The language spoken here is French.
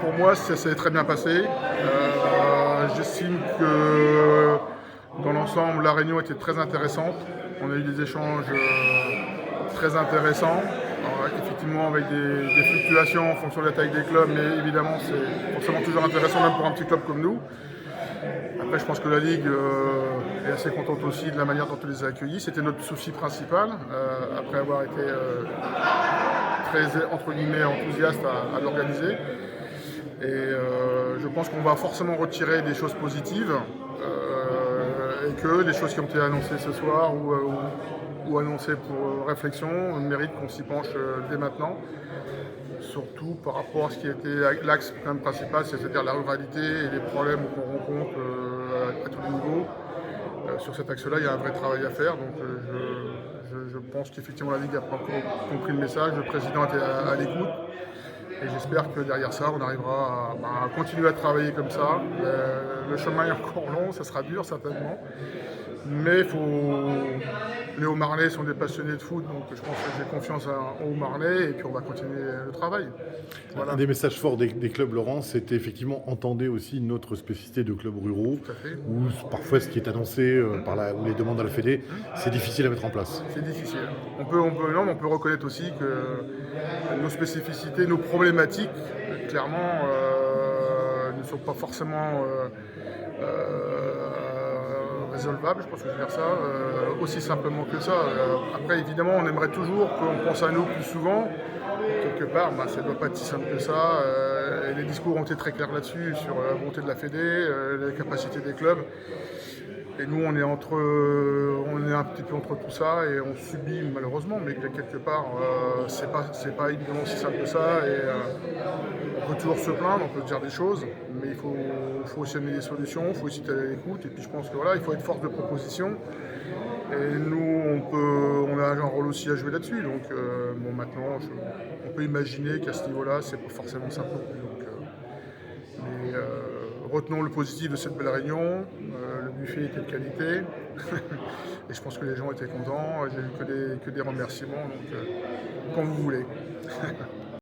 pour moi, ça s'est très bien passé. J'estime que dans l'ensemble, la réunion était très intéressante. On a eu des échanges très intéressants. Alors, effectivement, avec des fluctuations en fonction de la taille des clubs, mais évidemment, c'est forcément toujours intéressant, même pour un petit club comme nous. Après, je pense que la Ligue est assez contente aussi de la manière dont on les a accueillis. C'était notre souci principal, après avoir été très, entre guillemets, enthousiaste à l'organiser. Et je pense qu'on va forcément retirer des choses positives et que les choses qui ont été annoncées ce soir ou annoncées pour réflexion méritent qu'on s'y penche dès maintenant. Surtout par rapport à ce qui était l'axe quand même principal, c'est-à-dire la ruralité et les problèmes qu'on rencontre à tous les niveaux. Sur cet axe-là, il y a un vrai travail à faire. Donc je pense qu'effectivement la Ligue a compris le message, le président était à l'écoute. Et j'espère que derrière ça, on arrivera à continuer à travailler comme ça. Le chemin est encore long, ça sera dur certainement. Mais les Hauts-Marnais sont des passionnés de foot, donc je pense que j'ai confiance aux Hauts-Marnais et puis on va continuer le travail. Voilà. Un des messages forts des clubs, Laurent, c'était effectivement entendez aussi notre spécificité de clubs ruraux, Tout à fait. où parfois ce qui est annoncé ou les demandes à la Fédé, c'est difficile à mettre en place. C'est difficile. On peut reconnaître aussi que nos spécificités, nos problématiques, clairement, ne sont pas forcément résolvables, je pense que je veux dire ça, aussi simplement que ça. Après, évidemment, on aimerait toujours qu'on pense à nous plus souvent. Quelque part, ça ne doit pas être si simple que ça. Et les discours ont été très clairs là-dessus, sur la volonté de la Fédé, les capacités des clubs. Et nous, on est un petit peu entre tout ça et on subit malheureusement, mais quelque part, c'est pas évidemment si simple que ça. Et on peut toujours se plaindre, on peut dire des choses, mais il faut aussi amener des solutions, il faut aussi être à l'écoute. Et puis je pense que voilà, il faut être force de proposition. Et nous, on a un rôle aussi à jouer là-dessus. Donc maintenant, on peut imaginer qu'à ce niveau-là, c'est pas forcément simple non plus. Mais retenons le positif de cette belle réunion. Le buffet était de qualité. Et je pense que les gens étaient contents. J'ai eu que des remerciements. Donc, quand vous voulez.